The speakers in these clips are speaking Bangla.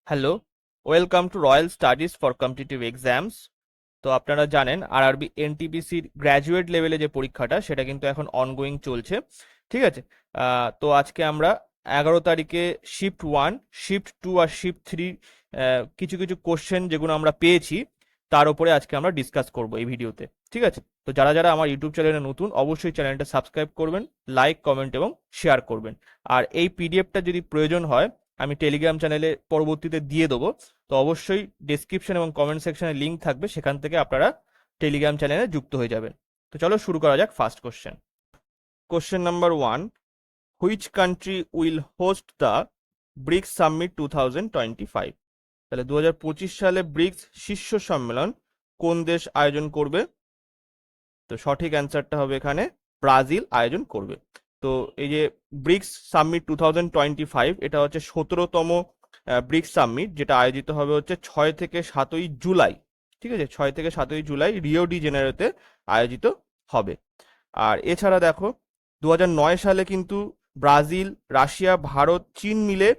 Hello, welcome to royal studies for competitive exams. তো আপনারা জানেন আরআরবি এনটিপিসির গ্র্যাজুয়েট লেভেলে যে পরীক্ষাটা সেটা কিন্তু এখন অনগোয়িং চলছে। ঠিক আছে। তো আজকে আমরা 11 তারিখে শিফট 1, শিফট 2 আর শিফট 3 কিছু কিছু কোশ্চেন যেগুলো আমরা পেয়েছি তার উপরে আজকে আমরা ডিসকাস করব এই ভিডিওতে। ঠিক আছে। তো যারা যারা আমার ইউটিউব চ্যানেলে নতুন অবশ্যই চ্যানেলটা সাবস্ক্রাইব করবেন, লাইক, কমেন্ট এবং শেয়ার করবেন। আর এই পিডিএফটা যদি প্রয়োজন হয় আমি টেলিগ্রাম চ্যানেলে পরবর্তীতে দিয়ে দেবো। তো অবশ্যই ডেসক্রিপশন এবং কমেন্ট সেকশনে লিঙ্ক থাকবে, সেখান থেকে আপনারা টেলিগ্রাম চ্যানেলে যুক্ত হয়ে যাবেন। তো চলো শুরু করা যাক first question. Question number 1, which country will host the BRICS summit 2025? তাহলে 2025 সালে ব্রিক্স শীর্ষ সম্মেলন কোন দেশ আয়োজন করবে? তো সঠিক অ্যান্সারটা হবে এখানে ব্রাজিল আয়োজন করবে। তো এই যে ব্রিক্স সামিট 2025 এটা হচ্ছে 17তম ব্রিক্স সামিট, যেটা আয়োজিত হবে হচ্ছে 6 থেকে 7ই জুলাই। ঠিক আছে, 6 থেকে 7ই জুলাই রিও ডি জেনেরোতে আয়োজিত হবে। আর এছাড়া দেখো 2009 সালে কিন্তু ব্রাজিল, রাশিয়া, ভারত, চীন মিলে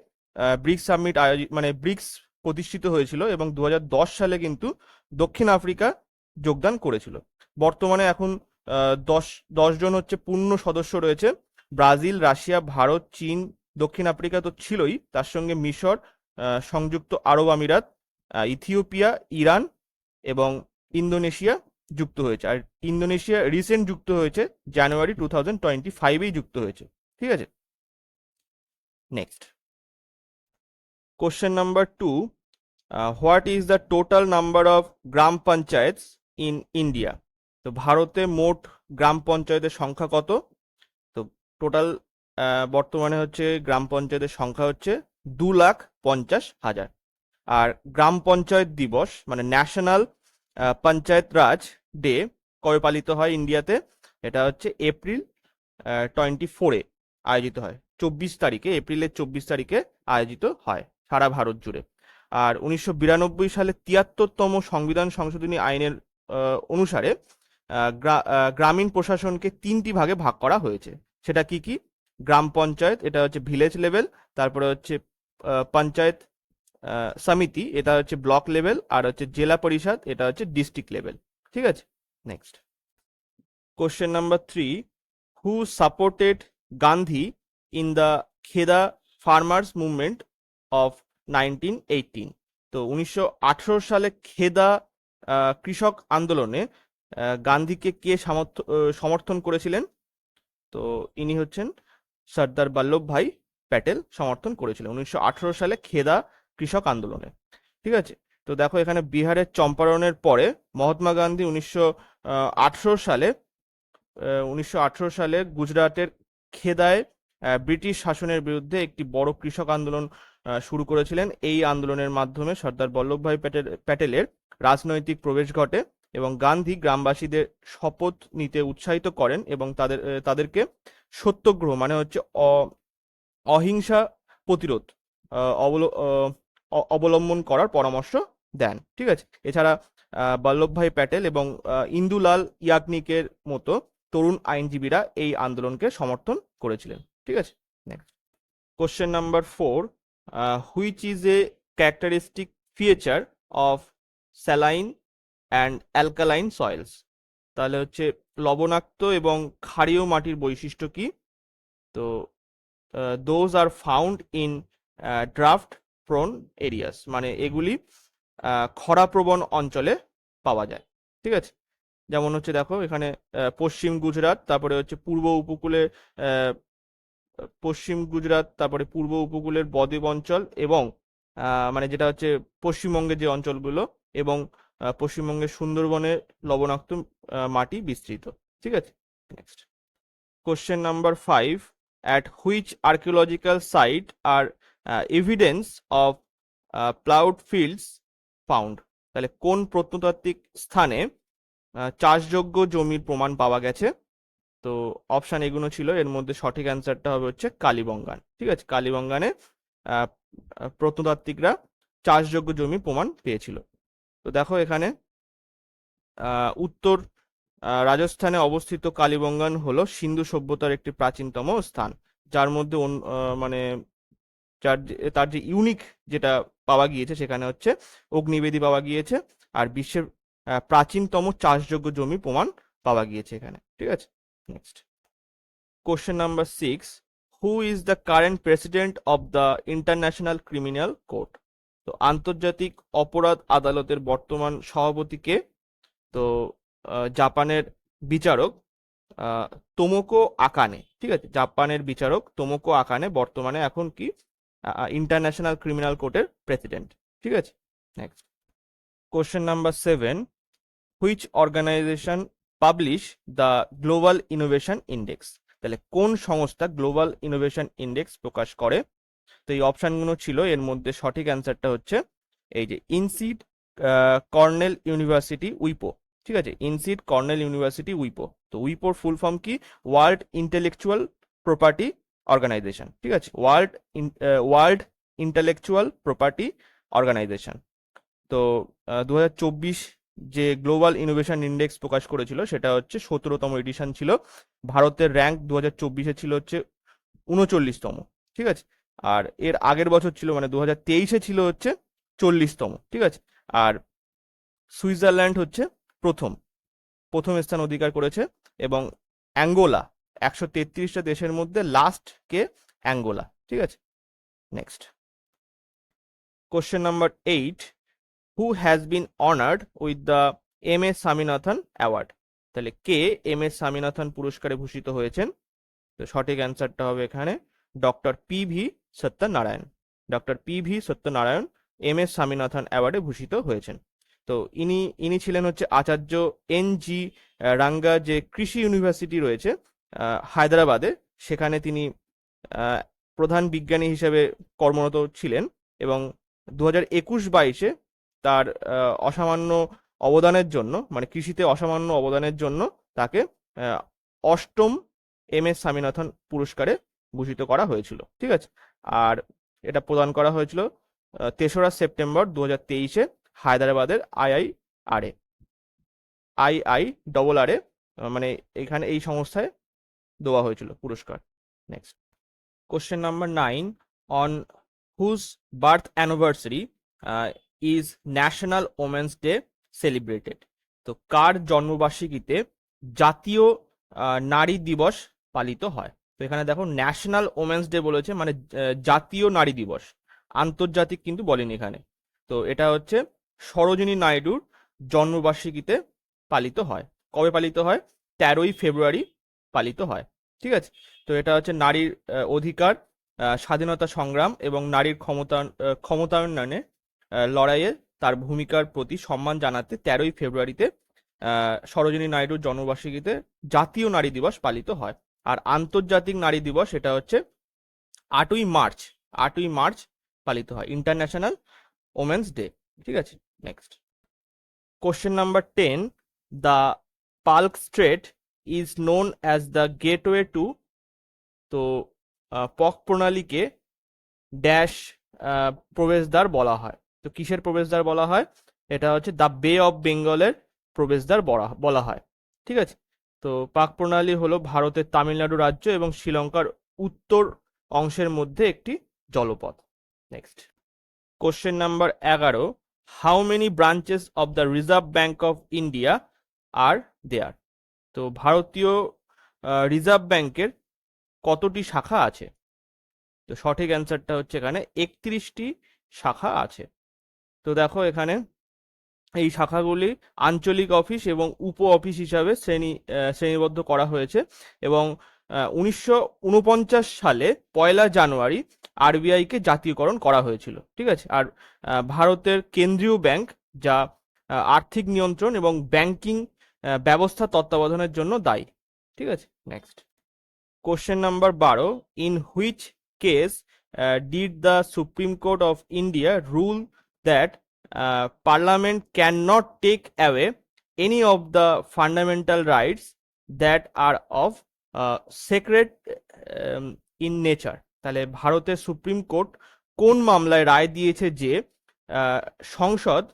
ব্রিক্স সামিট মানে ব্রিক্স প্রতিষ্ঠিত হয়েছিল, এবং 2010 সালে কিন্তু দক্ষিণ আফ্রিকা যোগদান করেছিল। বর্তমানে এখন দশ 10 জন হচ্ছে পূর্ণ সদস্য রয়েছে। ব্রাজিল, রাশিয়া, ভারত, চীন, দক্ষিণ আফ্রিকা তো ছিলই, তার সঙ্গে মিশর, সংযুক্ত আরব আমিরাত, ইথিওপিয়া, ইরান এবং ইন্দোনেশিয়া যুক্ত হয়েছে। আর ইন্দোনেশিয়া রিসেন্ট যুক্ত হয়েছে, জানুয়ারি 2025-এই যুক্ত হয়েছে। ঠিক আছে। Next question number 2, what is the total number of gram panchayats in India? তো ভারতে মোট গ্রাম পঞ্চায়েতের সংখ্যা কত? তো টোটাল বর্তমানে হচ্ছে গ্রাম পঞ্চায়েতের সংখ্যা হচ্ছে 2,50,000। আর গ্রাম পঞ্চায়েত দিবস মানে ন্যাশনাল পঞ্চায়েত রাজ ডে কবে পালিত হয় ইন্ডিয়াতে? এটা হচ্ছে এপ্রিল 24-এ আয়োজিত হয়। 24 তারিখে, এপ্রিলের 24 তারিখে আয়োজিত হয় সারা ভারত জুড়ে। আর 1992 সালে 73তম সংবিধান সংশোধনী আইনের অনুসারে গ্রামীণ প্রশাসনকে 3টি ভাগে ভাগ করা হয়েছে। সেটা কি কি? গ্রাম পঞ্চায়েত, এটা হচ্ছে ভিলেজ লেভেল, তারপরে হচ্ছে পঞ্চায়েত সমিতি, এটা হচ্ছে ব্লক লেভেল, আর হচ্ছে জেলা পরিষদ, এটা হচ্ছে ডিস্ট্রিক্ট লেভেল। ঠিক আছে। Next question number 3, who supported Gandhi in the খেদা ফার্মার্স মুভমেন্ট অফ 1918? তো 1918 সালে খেদা কৃষক আন্দোলনে গান্ধীকে কে সমর্থন করেছিলেন? তো ইনি হচ্ছেন সর্দার বল্লভভাই প্যাটেল সমর্থন করেছিলেন 1918 সালে খেদা কৃষক আন্দোলনে। ঠিক আছে। তো দেখো এখানে বিহারের চম্পারণের পরে মহাত্মা গান্ধী 1918 সালে গুজরাটের খেদায় ব্রিটিশ শাসনের বিরুদ্ধে একটি বড় কৃষক আন্দোলন শুরু করেছিলেন। এই আন্দোলনের মাধ্যমে সর্দার বল্লভভাই প্যাটেলের রাজনৈতিক প্রবেশ ঘটে, এবং গান্ধী গ্রামবাসীদের শপথ নিতে উৎসাহিত করেন এবং তাদেরকে সত্যগ্রহ মানে হচ্ছে অহিংসা প্রতিরোধ অবলম্বন করার পরামর্শ দেন। ঠিক আছে। এছাড়া বল্লভভাই প্যাটেল এবং ইন্দুলাল ইয়াগনিকের মতো তরুণ আইনজীবীরা এই আন্দোলনকে সমর্থন করেছিলেন। ঠিক আছে। Next question number 4, which is a characteristic feature of saline and alkaline soil's? তাহলে হচ্ছে লবণাক্ত এবং ক্ষারীয় মাটির বৈশিষ্ট্য কি? তো those are found in draft prone areas, মানে এগুলি খরাপ্রবণ অঞ্চলে পাওয়া যায়। ঠিক আছে। যেমন হচ্ছে দেখো এখানে পশ্চিম গুজরাট, তারপরে হচ্ছে পশ্চিম গুজরাট, তারপরে পূর্ব উপকূলের বদ্বীপ অঞ্চল, এবং মানে যেটা হচ্ছে পশ্চিমবঙ্গের যে অঞ্চলগুলো, এবং পশ্চিমবঙ্গের সুন্দরবনের লবণাক্ত মাটি বিস্তৃত। ঠিক আছে। Next question number 5, at which archaeological site are evidence of plowed fields found? তাহলে কোন প্রত্নতাত্ত্বিক স্থানে চাষযোগ্য জমির প্রমাণ পাওয়া গেছে? তো অপশন এগুলো ছিল, এর মধ্যে সঠিক অ্যান্সারটা হবে হচ্ছে কালীবঙ্গান। ঠিক আছে। কালীবঙ্গানে আহ, প্রত্নতাত্ত্বিকরা চাষযোগ্য জমি প্রমাণ পেয়েছিল। তো দেখো এখানে উত্তর রাজস্থানে অবস্থিত কালীবঙ্গান হলো সিন্ধু সভ্যতার একটি প্রাচীনতম স্থান, যার মধ্যে মানে তার যে ইউনিক যেটা পাওয়া গিয়েছে সেখানে হচ্ছে অগ্নিবেদী পাওয়া গিয়েছে, আর বিশ্বের প্রাচীনতম চাষযোগ্য জমি প্রমাণ পাওয়া গিয়েছে এখানে। ঠিক আছে, next question number 6, who is the current president of the international criminal court? তো আন্তর্জাতিক অপরাধ আদালতের বর্তমান সভাপতি কে? তো জাপানের বিচারক তোমোকো আকানে। ঠিক আছে, জাপানের বিচারক তোমোকো আকানে বর্তমানে এখন কি ইন্টারন্যাশনাল ক্রিমিনাল কোর্টের প্রেসিডেন্ট। ঠিক আছে, next question number 7, which organisation publish the global innovation index? তাহলে কোন সংস্থা গ্লোবাল ইনোভেশন ইন্ডেক্স প্রকাশ করে? তো এই অপশনগুলো ছিল, এর মধ্যে সঠিক অ্যান্সারটা হচ্ছে এই যে ইনসিড কর্নেল ইউনিভার্সিটি উইপো। ঠিক আছে, ইনসিড কর্নেল ইউনিভার্সিটি উইপো। তো উইপোর ফুল ফর্ম কি? World intellectual property organisation. ঠিক আছে, ওয়ার্ল্ড ইন্টেলেকচুয়াল প্রপার্টি অর্গানাইজেশন। তো 2024 যে গ্লোবাল ইনোভেশন ইন্ডেক্স প্রকাশ করেছিল সেটা হচ্ছে 17তম এডিশন ছিল। ভারতের র্যাঙ্ক 2024-এ ছিল হচ্ছে 39তম। ঠিক আছে, আর এর আগের বছর ছিল মানে 2023-এ ছিল হচ্ছে 40তম। ঠিক আছে, আর সুইজারল্যান্ড হচ্ছে প্রথম স্থান অধিকার করেছে, এবং অ্যাঙ্গোলা 133টা দেশের মধ্যে লাস্ট কে? অ্যাঙ্গোলা। ঠিক আছে, next question number 8, who has bin honoured with the M S. Swaminathan award? তাহলে কে এম.এস. স্বামীনাথন পুরস্কারে ভূষিত হয়েছেন? তো সঠিক অ্যান্সারটা হবে এখানে doctor P V. Satyanarayana. Doctor P V. Satyanarayana M S. Swaminathan অ্যাওয়ার্ডে ভূষিত হয়েছেন। তো ইনি ছিলেন হচ্ছে আচার্য এন.জি. রাঙ্গা যে কৃষি ইউনিভার্সিটি রয়েছে হায়দ্রাবাদে, সেখানে তিনি প্রধান বিজ্ঞানী হিসেবে কর্মরত ছিলেন, এবং 2021-22-এ তার অসামান্য অবদানের জন্য, মানে কৃষিতে অসামান্য অবদানের জন্য তাকে অষ্টম এম.এস. স্বামীনাথন পুরস্কারে ভূষিত করা হয়েছিল। ঠিক আছে, আর এটা প্রদান করা হয়েছিল 3রা সেপ্টেম্বর 2023-এ হায়দ্রাবাদের আইআইআরএ মানে এখানে এই সংস্থায় দেওয়া হয়েছিল পুরস্কার। Next question number 9, on whose birth anniversary is national women's day celebrated? তো কার জন্মবার্ষিকীতে জাতীয় নারী দিবস পালিত হয়? তো এখানে দেখো ন্যাশনাল ওমেন্স ডে বলেছে, মানে জাতীয় নারী দিবস, আন্তর্জাতিক কিন্তু বলেনি এখানে। তো এটা হচ্ছে সরোজিনী নাইডুর জন্মবার্ষিকীতে পালিত হয়। কবে পালিত হয়? 13ই ফেব্রুয়ারি পালিত হয়। ঠিক আছে, তো এটা হচ্ছে নারীর অধিকার, স্বাধীনতা সংগ্রাম এবং নারীর ক্ষমতায়নে লড়াইয়ে তার ভূমিকার প্রতি সম্মান জানাতে 13ই ফেব্রুয়ারিতে সরোজিনী নাইডুর জন্মবার্ষিকীতে জাতীয় নারী দিবস পালিত হয়। আর আন্তর্জাতিক নারী দিবস এটা হচ্ছে 8ই মার্চ পালিত হয়, ইন্টারন্যাশনাল ওমেন্স ডে। ঠিক আছে, next question number 10, the Palk strait is known as the gateway to? তো পক প্রণালীকে ড্যাশ প্রবেশদ্বার বলা হয়? তো কিসের প্রবেশদ্বার বলা হয়? এটা হচ্ছে দ্য বে অফ বেঙ্গলের প্রবেশদ্বার বলা হয়। ঠিক আছে, তো পাক প্রণালী হলো ভারতের তামিলনাড়ু রাজ্য এবং শ্রীলঙ্কার উত্তর অংশের মধ্যে একটি জলপথ। Next question number 11, how many branches of the reserve bank of India are there? তো ভারতীয় রিজার্ভ ব্যাংকের কতটি শাখা আছে? তো সঠিক অ্যান্সারটা হচ্ছে এখানে 31টি শাখা আছে। তো দেখো এখানে এই শাখাগুলি আঞ্চলিক অফিস এবং উপ অফিস হিসাবে শ্রেণীবদ্ধ করা হয়েছে, এবং 1949 সালে 1লা জানুয়ারি আরবিআইকে জাতীয়করণ করা হয়েছিল। ঠিক আছে, আর ভারতের কেন্দ্রীয় ব্যাংক যা আর্থিক নিয়ন্ত্রণ এবং ব্যাংকিং ব্যবস্থা তত্ত্বাবধানের জন্য দায়ী। ঠিক আছে, next question number 12, in which case did the Supreme Court of India rule that parliament cannot take away any of the fundamental rights that are of sacred in nature? তাহলে ভারতের সুপ্রিম কোর্ট কোন মামলায় রায় দিয়েছে যে সংসদ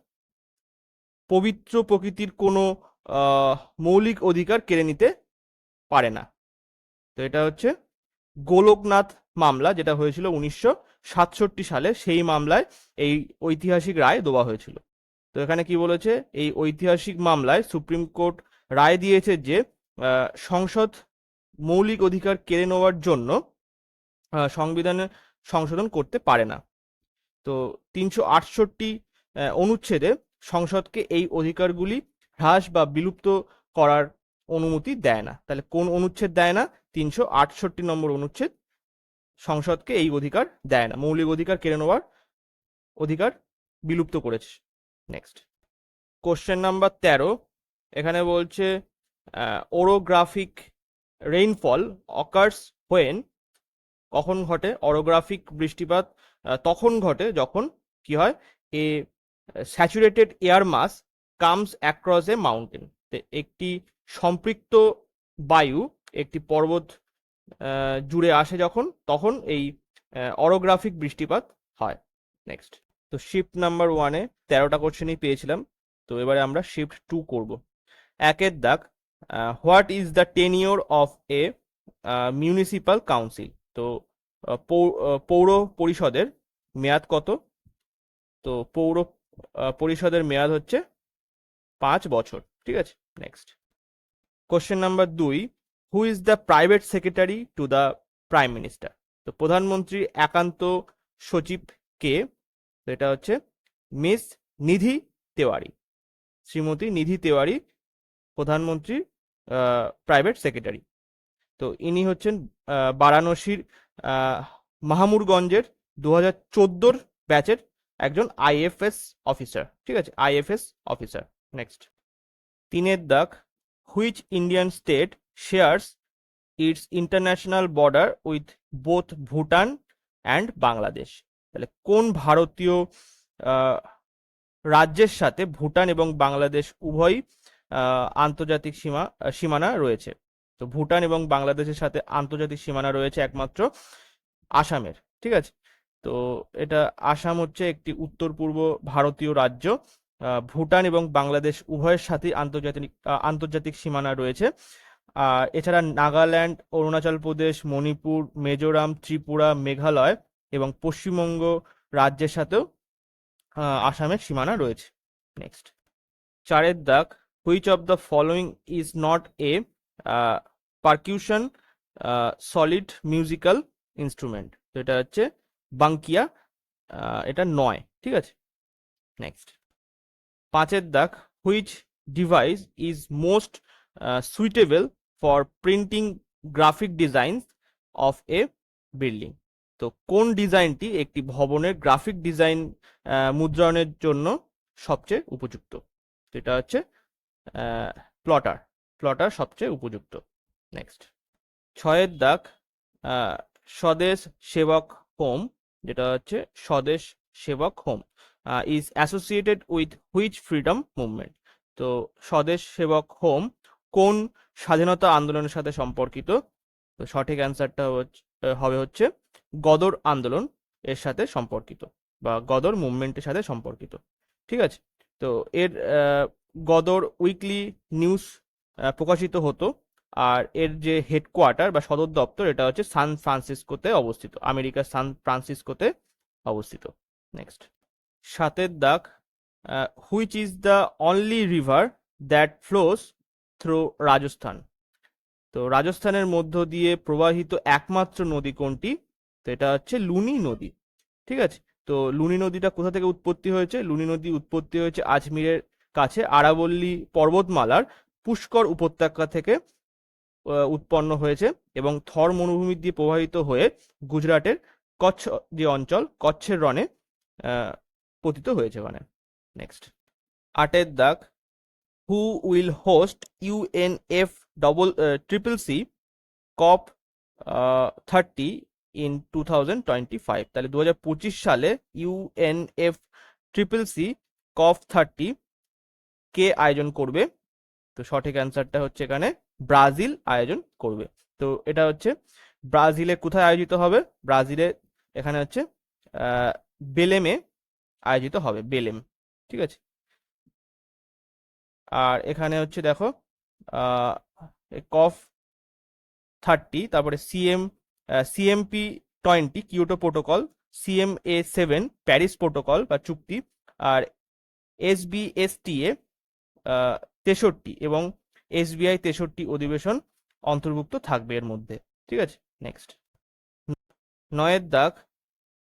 পবিত্র প্রকৃতির কোনো মৌলিক অধিকার কেড়ে নিতে পারে না? তো এটা হচ্ছে গোলকনাথ মামলা, যেটা হয়েছিল সালে সেই মামলায় এই ঐতিহাসিক রায় দেওয়া হয়েছিল। তো এখানে কি বলেছে, এই ঐতিহাসিক মামলায় সুপ্রিম কোর্ট রায় দিয়েছে যে সংসদ মৌলিক অধিকার কেড়ে নেওয়ার জন্য সংবিধানে সংশোধন করতে পারে না। তো 368 অনুচ্ছেদে সংসদকে এই অধিকারগুলি হ্রাস বা বিলুপ্ত করার অনুমতি দেয় না। তাহলে কোন অনুচ্ছেদ দেয় না? 368 নম্বর অনুচ্ছেদ সংসদকে এই অধিকার দেয় না, মৌলিক অধিকার কেড়ে নেওয়ার অধিকার বিলুপ্ত করেছে। নেক্সট কোশ্চেন নাম্বার 13, এখানে বলছে ওরোগ্রাফিক রেইনফল অকার্স হোয়েন, কখন ঘটে? অরোগ্রাফিক বৃষ্টিপাত তখন ঘটে যখন কি হয়, a saturated air mass comes across a mountain. একটি সম্পৃক্ত বায়ু একটি পর্বত জুড়ে আসে যখন, তখন এই অরোগ্রাফিক বৃষ্টিপাত হয়। নেক্সট, তো শিফট নাম্বার 1-এ 13টা কোশ্চেনই পেয়েছিলাম। তো এবারে আমরা শিফট 2 করব। একের দাগ, what is the tenure of A municipal council? তো পৌর পরিষদের মেয়াদ কত? তো পৌর পরিষদের মেয়াদ হচ্ছে 5 বছর। ঠিক আছে, next question number 2, who is the private secretary to the prime minister? তো প্রধানমন্ত্রীর একান্ত সচিব কে? তো এটা হচ্ছে মিস নিধি তেওয়ারি। শ্রীমতী নিধি তেওয়ারি প্রধানমন্ত্রীর প্রাইভেট সেক্রেটারি। তো ইনি হচ্ছেন বারাণসীর মাহমুরগঞ্জের 2014 ব্যাচের একজন আইএফএস অফিসার। ঠিক আছে, আইএফএস অফিসার। নেক্সট, 3-এর দাগ, which Indian state shares it's international border with both Bhutan and Bangladesh? তাহলে কোন ভারতীয় রাজ্যের সাথে ভুটান এবং বাংলাদেশ উভয় আন্তর্জাতিক সীমানা রয়েছে? তো ভুটান এবং বাংলাদেশের সাথে আন্তর্জাতিক সীমানা রয়েছে একমাত্র আসামের। ঠিক আছে, তো এটা আসাম হচ্ছে একটি উত্তর পূর্ব ভারতীয় রাজ্য। ভুটান এবং বাংলাদেশ উভয়ের সাথে আন্তর্জাতিক সীমানা রয়েছে। এছাড়া নাগাল্যান্ড, অরুণাচল প্রদেশ, মণিপুর, মিজোরাম, ত্রিপুরা, মেঘালয় এবং পশ্চিমবঙ্গ রাজ্যের সাথেও আসামের সীমানা রয়েছে। নেক্সট, 4-এর দাগ, which of the following is not a percussion solid musical instrument? তো এটা হচ্ছে বাঙ্কিয়া, এটা নয়। ঠিক আছে, নেক্সট, 5-এর দাগ, which device is most suitable for printing graphic design of A building? তো কোন ডিজাইনটি একটি ভবনের গ্রাফিক ডিজাইন মুদ্রণের জন্য সবচেয়ে উপযুক্ত? এটা হচ্ছে প্লটার সবচেয়ে উপযুক্ত। নেক্সট, 6-এর দাগ, স্বদেশ সেবক হোম, যেটা হচ্ছে স্বদেশ সেবক home is associated with which freedom movement? তো স্বদেশ সেবক হোম কোন স্বাধীনতা আন্দোলনের সাথে সম্পর্কিত? তো সঠিক অ্যান্সারটা হবে হচ্ছে গদর আন্দোলন এর সাথে সম্পর্কিত, বা গদর মুভমেন্টের সাথে সম্পর্কিত। ঠিক আছে, তো এর গদর উইকলি নিউজ প্রকাশিত হতো, আর এর যে হেডকোয়ার্টার বা সদর দপ্তর এটা হচ্ছে সান ফ্রান্সিসকোতে অবস্থিত, আমেরিকার সান ফ্রান্সিসকোতে অবস্থিত। নেক্সট, 7-এর দাগ, which is the only river that flows through Rajasthan? তো রাজস্থানের মধ্য দিয়ে প্রবাহিত একমাত্র নদী কোনটি? তো এটা হচ্ছে লুনি নদী। ঠিক আছে, তো লুনি নদীটা কোথা থেকে উৎপত্তি হয়েছে? লুনি নদী উৎপত্তি হয়েছে আজমিরের কাছে আরাবল্লী পর্বতমালার পুষ্কর উপত্যকা থেকে উৎপন্ন হয়েছে এবং থর মরুভূমি দিয়ে প্রবাহিত হয়ে গুজরাটের কচ্ছ যে অঞ্চল, কচ্ছের রণে পতিত হয়েছে ওখানে। নেক্সট, 8-এর দাগ, who will host UNFCCC COP30 in 2025? তাহলে 2025 সালে UNFCCC COP30 কে আয়োজন করবে? তো সঠিক অ্যান্সারটা হচ্ছে এখানে ব্রাজিল আয়োজন করবে। তো এটা হচ্ছে ব্রাজিলে কোথায় আয়োজিত হবে? ব্রাজিলে এখানে হচ্ছে বেলেমে আয়োজিত হবে, বেলেম। ঠিক আছে, আর এখানে হচ্ছে দেখো COP30, তারপরে CMP20 Kyoto protocol CMA7 Paris protocol বা চুক্তি, আর SBSTA 63 এবং SBI 63 অধিবেশন অন্তর্ভুক্ত থাকবে এর মধ্যে। ঠিক আছে, নেক্সট 9 দাগ,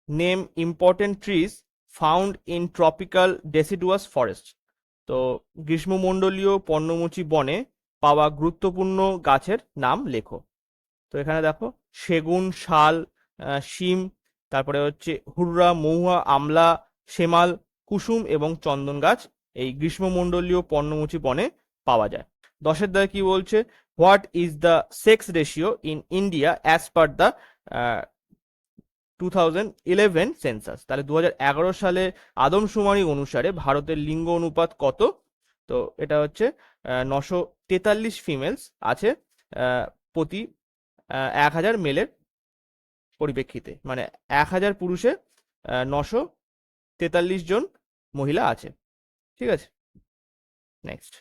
name important trees found in tropical deciduous forest. তো গ্রীষ্মমণ্ডলীয় পর্ণমোচী বনে পাওয়া গুরুত্বপূর্ণ গাছের নাম লেখো। তো এখানে দেখো সেগুন, শাল, শিম, তারপরে হচ্ছে হুররা, মহুয়া, আমলা, সেমাল, কুসুম এবং চন্দন গাছ এই গ্রীষ্মমণ্ডলীয় পর্ণমোচী বনে পাওয়া যায়। 10 দাগে কি বলছে, what is the sex ratio in India as per the 2011 census. তাহলে 2011 সালে আদমশুমারি অনুসারে ভারতের লিঙ্গ অনুপাত কত? তো এটা হচ্ছে 943 ফিমেলস আছে প্রতি 1000 মেলের পরিপ্রেক্ষিতে, মানে 1000 পুরুষে 943 জন মহিলা আছে। ঠিক আছে, নেক্সট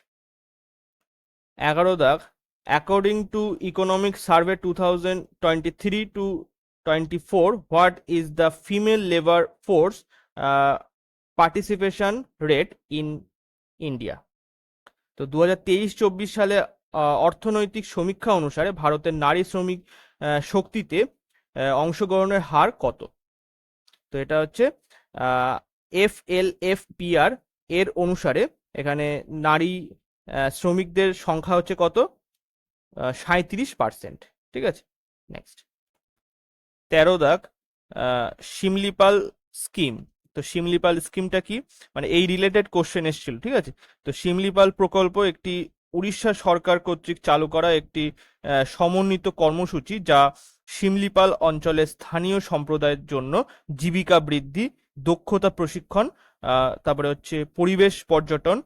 11 দাগ, according to economic survey 2023-24, what is the female labour force participation rate in India? তো 2023-24 সালে অর্থনৈতিক সমীক্ষা অনুসারে ভারতের নারী শ্রমিক শক্তিতে অংশগ্রহণের হার কত? তো এটা হচ্ছে FLFPR এর অনুসারে এখানে নারী শ্রমিকদের সংখ্যা হচ্ছে কত? 37%। ঠিক আছে, নেক্সট 13 দাগ, শিমলিপাল স্কিম। তো শিমলিপাল স্কিমটা কি, মানে এই রিলেটেড কোশ্চেন এসেছিল। ঠিক আছে, তো শিমলিপাল প্রকল্প একটি উড়িষ্যা সরকার কর্তৃক চালু করা একটি সমন্বিত কর্মসূচি যা শিমলিপাল অঞ্চলের স্থানীয় সম্প্রদায়ের জন্য জীবিকা বৃদ্ধি, দক্ষতা প্রশিক্ষণ, তারপরে হচ্ছে পরিবেশ পর্যটন,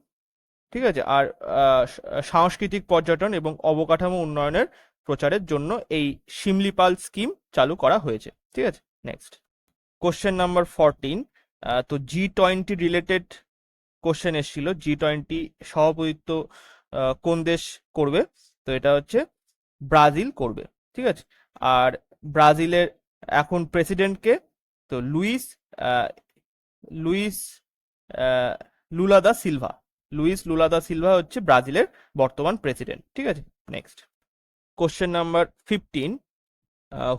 ঠিক আছে, আর সাংস্কৃতিক পর্যটন এবং অবকাঠামো উন্নয়নের প্রচারের জন্য এই শিমলিপাল স্কিম চালু করা হয়েছে। ঠিক আছে, নেক্সট কোশ্চেন নাম্বার 14। তো G20 রিলেটেড কোশ্চেন এসেছিল, G20 সভাপতিত্ব কোন দেশ করবে? তো এটা হচ্ছে ব্রাজিল করবে। ঠিক আছে, আর ব্রাজিলের এখন প্রেসিডেন্টকে? তো Luis Lula da Silva. Luis Lula da Silva হচ্ছে ব্রাজিলের বর্তমান প্রেসিডেন্ট। ঠিক আছে, next question number 15।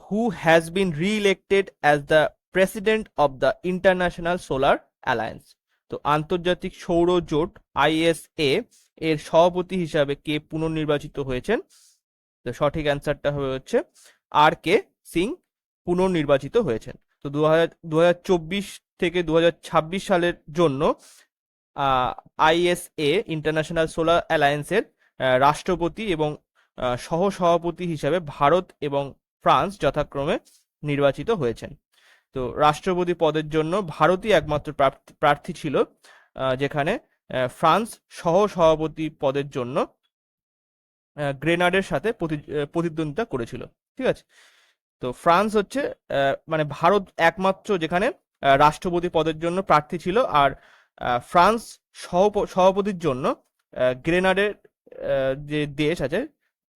Who has been re-elected as the president of the international solar alliance? তো আন্তর্জাতিক সৌর জোট ISA এর সভাপতি হিসাবে কে পুনর্নির্বাচিত হয়েছেন? তো সঠিক অ্যান্সারটা হচ্ছে RK সিং পুনর্নির্বাচিত হয়েছেন। তো 2024 থেকে 2026 সালের জন্য ISA ইন্টারন্যাশনাল সোলার অ্যালায়েন্সের রাষ্ট্রপতি এবং সহ সভাপতি হিসাবে ভারত এবং ফ্রান্স যথাক্রমে নির্বাচিত হয়েছেন। তো রাষ্ট্রপতি পদের জন্য ভারতই একমাত্র প্রার্থী ছিল, যেখানে ফ্রান্স সহ সভাপতি পদের জন্য গ্রেনাডের সাথে প্রতিদ্বন্দ্বিতা করেছিল। ঠিক আছে, তো ফ্রান্স হচ্ছে মানে ভারত একমাত্র যেখানে রাষ্ট্রপতি পদের জন্য প্রার্থী ছিল, আর ফ্রান্স সভাপতির জন্য গ্রেনাডের যে দেশ আছে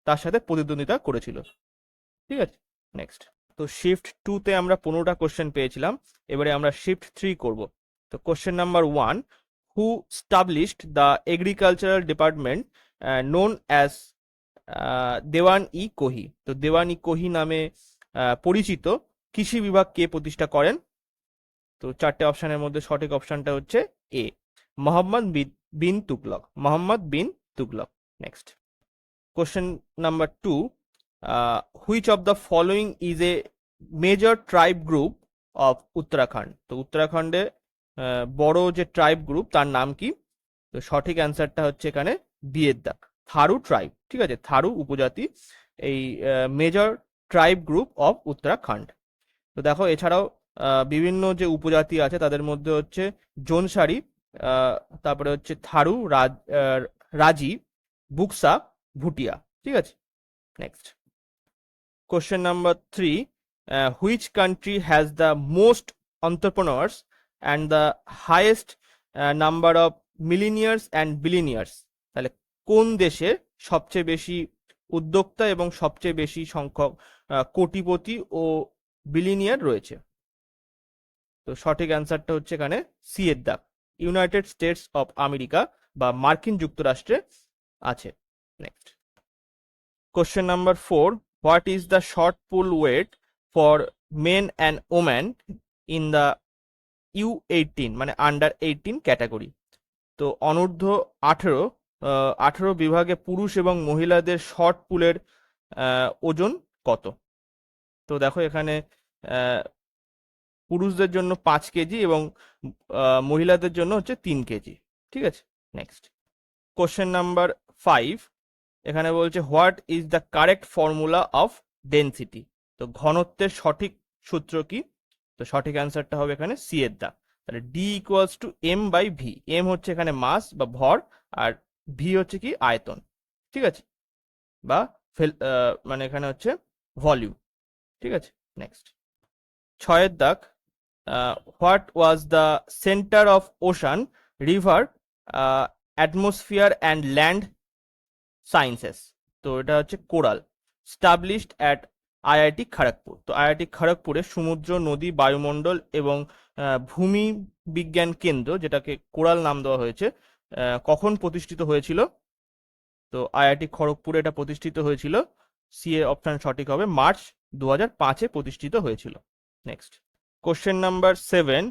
তার সাথে প্রতিদ্বন্দ্বিতা করেছিল। ঠিক আছে, নেক্সট তো শিফট 2-তে আমরা 15টা কোশ্চেন পেয়েছিলাম, এবারে আমরা শিফট 3 করব। তো question number 1, who established the agricultural department known as দেওয়ান-ই-কোহি? তো দেওয়ান-ই-কোহি নামে পরিচিত কৃষি বিভাগ কে প্রতিষ্ঠা করেন? তো 4টে অপশনের মধ্যে সঠিক অপশনটা হচ্ছে A, Mohammad bin Tughlaq. Mohammad bin Tughlaq. Next question number 2, which of the following is a major tribe group of Uttarakhand? তো উত্তরাখণ্ডে বড় যে ট্রাইব গ্রুপ তার নাম কি? তো সঠিক অ্যান্সারটা হচ্ছে এখানে বিয়ের দাগ, থারু ট্রাইব। ঠিক আছে, থারু উপজাতি এই major tribe group of Uttarakhand. তো দেখো এছাড়াও বিভিন্ন যে উপজাতি আছে তাদের মধ্যে হচ্ছে জোনসারি, তারপরে হচ্ছে থারু, রাজি, বুকসা, ভুটিয়া। ঠিক আছে, next question number 3, which country has the most entrepreneurs and the highest number of millionaires and billionaires? তাহলে কোন দেশে সবচেয়ে বেশি উদ্যোক্তা এবং সবচেয়ে বেশি সংখ্যক কোটিপতি ও বিলিনিয়ার রয়েছে? তো সঠিক অ্যান্সারটা হচ্ছে এখানে সি এর দাগ, ইউনাইটেড স্টেটস অফ আমেরিকা বা মার্কিন যুক্তরাষ্ট্রে আছে। Next question number 4, what is the shot put weight for men and woman in the U18 মানে আন্ডার 18 ক্যাটাগরি? তো অনূর্ধ্ব 18 বিভাগে পুরুষ এবং মহিলাদের শর্ট পুলের ওজন কত? তো দেখো এখানে পুরুষদের জন্য 5 কেজি এবং মহিলাদের জন্য হচ্ছে 3 কেজি। ঠিক আছে, নেক্সট কোশ্চেন নাম্বার 5, এখানে বলছে what is the correct formula of density? তো ঘনত্বের সঠিক সূত্র কি? তো সঠিক অ্যান্সারটা হবে এখানে সি এর দাগ, তাহলে D equals to M by V. M হচ্ছে এখানে মাস বা ভর, আর ভি হচ্ছে কি আয়তন। ঠিক আছে, বা মানে এখানে হচ্ছে ভলিউম। ঠিক আছে, নেক্সট 6 এর দাগ, what was the centre of ocean, river, atmosphere and land sciences? তো এটা হচ্ছে coral, established at IIT Kharagpur. তো আইআইটি খড়গপুরে সমুদ্র, নদী, বায়ুমণ্ডল এবং ভূমি বিজ্ঞান কেন্দ্র, যেটাকে কোরাল নাম দেওয়া হয়েছে, কখন প্রতিষ্ঠিত হয়েছিল? তো আইআইটি খড়গপুরে এটা প্রতিষ্ঠিত হয়েছিল, সি এ অপশন সঠিক হবে, মার্চ 2005-এ প্রতিষ্ঠিত হয়েছিল। Next question number 7,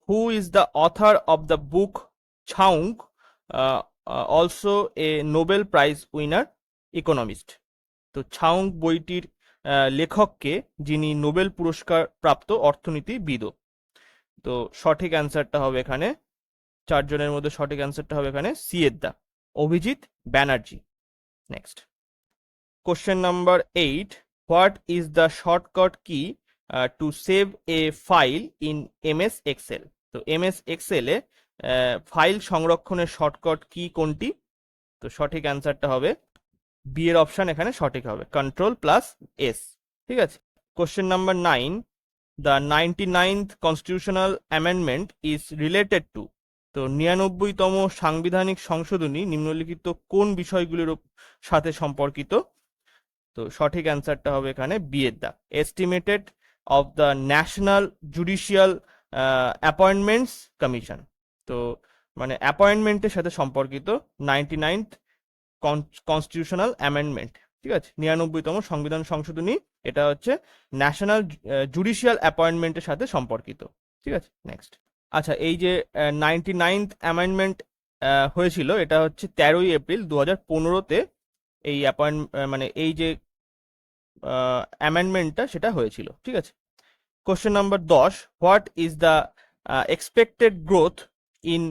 who is the author of the book ছাউং, also a Nobel prize winner economist? তো ছাউং বইটির লেখককে, যিনি নোবেল পুরস্কার প্রাপ্ত অর্থনীতিবিদও? তো সঠিক অ্যান্সারটা হবে এখানে 4 জনের মধ্যে সঠিক অ্যান্সারটা হবে এখানে সি এর দা, Abhijit Banerjee. Next question number 8, what is the shortcut key to save a file in MS Excel? তো এমএস এক্সেলে ফাইল সংরক্ষণের শর্টকাট কি কোনটি? তো সঠিক অ্যান্সারটা হবে বি এর অপশন এখানে সঠিক হবে, কন্ট্রোল প্লাস এস। ঠিক আছে, question number 9, the 99th constitutional amendment is related to? তো 99তম সাংবিধানিক সংশোধনী নিম্নলিখিত কোন বিষয়গুলির সাথে সম্পর্কিত? তো সঠিক অ্যান্সারটা হবে এখানে বি এর দা, estimated of the national judicial appointments commission. তো মানে অ্যাপয়েন্টমেন্টের সাথে সম্পর্কিত 99th কনস্টিটিউশনাল অ্যামেন্ডমেন্ট। ঠিক আছে, 99তম সংবিধান সংশোধনী, এটা হচ্ছে ন্যাশনাল জুডিশিয়াল অ্যাপয়েন্টমেন্টের সাথে সম্পর্কিত। ঠিক আছে, নেক্সট আচ্ছা, এই যে 99th অ্যামেন্ডমেন্ট হয়েছিল, এটা হচ্ছে 13ই এপ্রিল 2015-তে এই মানে এই যে অ্যামেন্ডমেন্টটা সেটা হয়েছিল। ঠিক আছে, question number 10, what is the expected growth in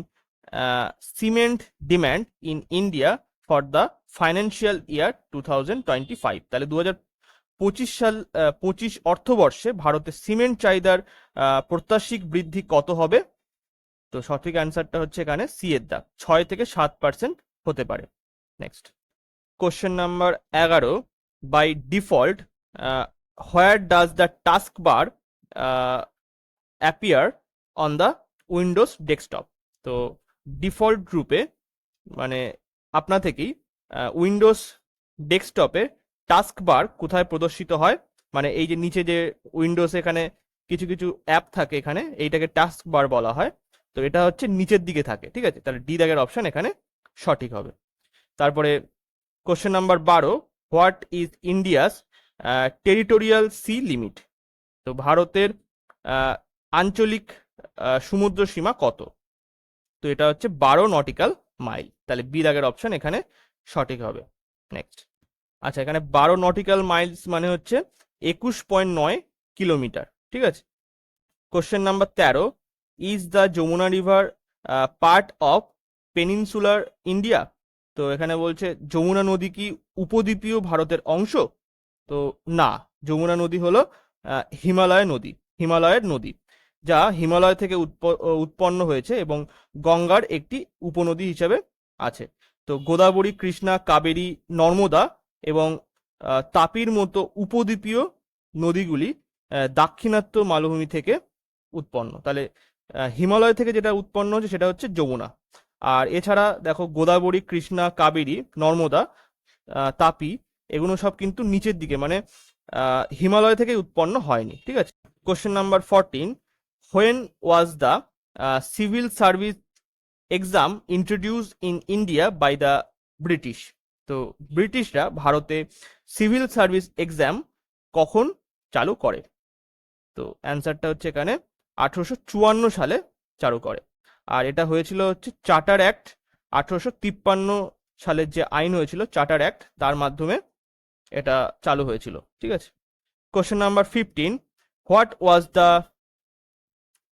cement demand in India for the financial year 2025? তাহলে 2025 অর্থবর্ষে ভারতের সিমেন্ট চাহিদার প্রত্যাশিক বৃদ্ধি কত হবে? তো সঠিক অ্যান্সারটা হচ্ছে এখানে সি এর দাগ, 6 থেকে 7% হতে পারে। Next question number 11, by default where does the taskbar appear on the Windows desktop? তো ডিফল্ট রূপে মানে আপনা থেকেই উইন্ডোজ ডেস্কটপে টাস্ক বার কোথায় প্রদর্শিত হয়? মানে এই যে নিচে যে উইন্ডোজ এখানে কিছু কিছু অ্যাপ থাকে, এখানে এইটাকে টাস্ক বার বলা হয়। তো এটা হচ্ছে নিচের দিকে থাকে। ঠিক আছে, তাহলে ডি দাগের অপশন এখানে সঠিক হবে। তারপরে question number 12, what is India's territorial sea limit? তো ভারতের আঞ্চলিক সমুদ্র সীমা কত? তো এটা হচ্ছে 12 নটিক্যাল মাইল, তাহলে বি দাগের অপশন এখানে সঠিক হবে। নেক্সট আচ্ছা, এখানে 12 নটিক্যাল মাইলস মানে হচ্ছে 21.9 কিলোমিটার। ঠিক আছে, question number 13, is the Yamuna river part of peninsular India? তো এখানে বলছে যমুনা নদী কি উপদ্বীপীয় ভারতের অংশ? তো না, যমুনা নদী হলো হিমালয়ের নদী, যা হিমালয় থেকে উৎপন্ন হয়েছে এবং গঙ্গার একটি উপনদী হিসেবে আছে। তো গোদাবরী, কৃষ্ণা, কাবেরী, নর্মদা এবং তাপির মতো উপদ্বীপীয় নদীগুলি দাক্ষিণাত্য মালভূমি থেকে উৎপন্ন। তাহলে হিমালয় থেকে যেটা উৎপন্ন হচ্ছে সেটা হচ্ছে যমুনা। আর এছাড়া দেখো গোদাবরী, কৃষ্ণা, কাবেরী, নর্মদা, তাপি, এগুলো সব কিন্তু নিচের দিকে, মানে হিমালয় থেকে উৎপন্ন হয়নি। ঠিক আছে, question number 14, when was the civil service exam introduce in India by the British. তো ব্রিটিশরা ভারতে সিভিল সার্ভিস এক্সাম কখন চালু করে? তো অ্যান্সারটা হচ্ছে এখানে 1854 সালে চালু করে। আর এটা হয়েছিল হচ্ছে চার্টার অ্যাক্ট, 1853 সালের যে আইন হয়েছিল চার্টার অ্যাক্ট, তার মাধ্যমে এটা চালু হয়েছিল। ঠিক আছে। Question number 15, what was the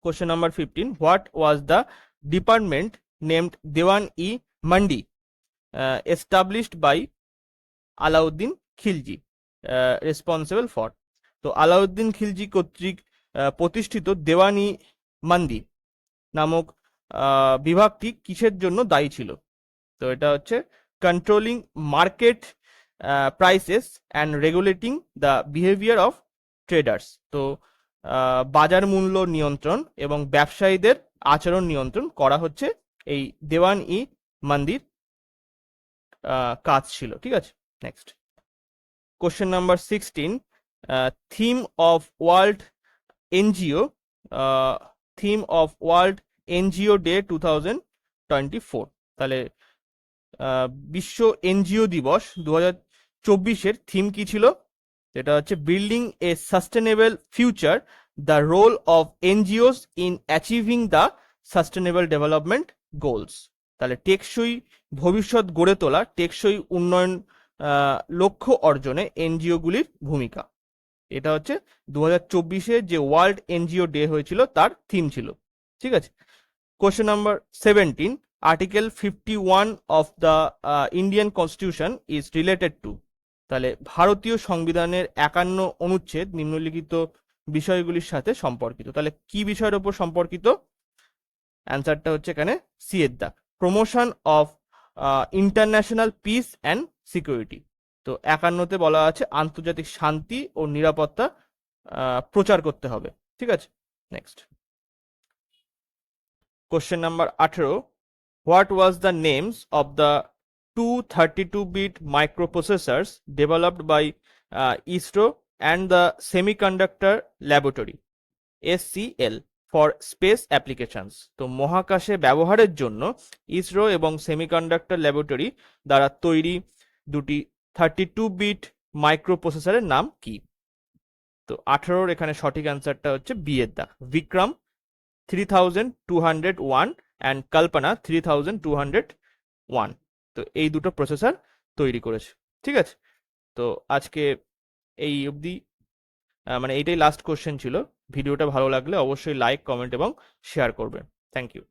Question number 15. What was the department named Dewan-e-Mandi established by Alauddin Khilji responsible for? তো আলাউদ্দিন খিলজি কর্তৃক প্রতিষ্ঠিত দেওয়ানি মান্দি নামক বিভাগটি কিসের জন্য দায়ী ছিল? তো এটা হচ্ছে controlling market prices and regulating the behaviour of traders. তো বাজার মূল্য নিয়ন্ত্রণ এবং ব্যবসায়ীদের আচরণ নিয়ন্ত্রণ করা হচ্ছে এই দেওয়ান-ই মান্দির কাজ ছিল। ঠিক আছে। Next question number 16, theme of world NGO NGO day 2024। তাহলে বিশ্ব এনজিও দিবস 2024-এর থিম কি ছিল? এটা হচ্ছে building a sustainable future, the role of NGOs in achieving the sustainable development goals. তাহলে টেকসই ভবিষ্যৎ গড়ে তোলা, টেকসই উন্নয়ন লক্ষ্য অর্জনে এনজিওগুলির ভূমিকা। এটা হচ্ছে 2024-এ যে ওয়ার্ল্ড এনজিও ডে হয়েছিল তার থিম ছিল। ঠিক আছে। Question number 17, article 51 of the Indian constitution is related to. তাহলে ভারতীয় সংবিধানের 51 অনুচ্ছেদ নিম্নলিখিত বিষয়গুলির সাথে সম্পর্কিত। তাহলে কি বিষয়ের উপর সম্পর্কিত? অ্যান্সারটা হচ্ছে এখানে সি এর দাগ, promotion of international piece and security. তো 51-তে বলা আছে আন্তর্জাতিক শান্তি ও নিরাপত্তা প্রচার করতে হবে। ঠিক আছে। Next question number 18, what was the names of the 232-bit microprocessors developed by ISRO and the Semiconductor Laboratory SCL for space applications? তো মহাকাশে ব্যবহারের জন্য ইসরো এবং সেমিকন্ডাক্টর ল্যাবরেটরি দ্বারা তৈরি দুটি 32-bit মাইক্রোপ্রসেসরের নাম কি? তো 18-র এখানে সঠিক অ্যান্সারটা হচ্ছে বি এর দাগ, বিক্রম 3201 অ্যান্ড কল্পনা 3201। তো এই দুটো প্রসেসর তৈরি করেছে। ঠিক আছে। তো আজকে এই অবধি, মানে এইটাই লাস্ট কোশ্চেন ছিল। ভিডিওটা ভালো লাগলে অবশ্যই লাইক, কমেন্ট এবং শেয়ার করবেন। Thank you.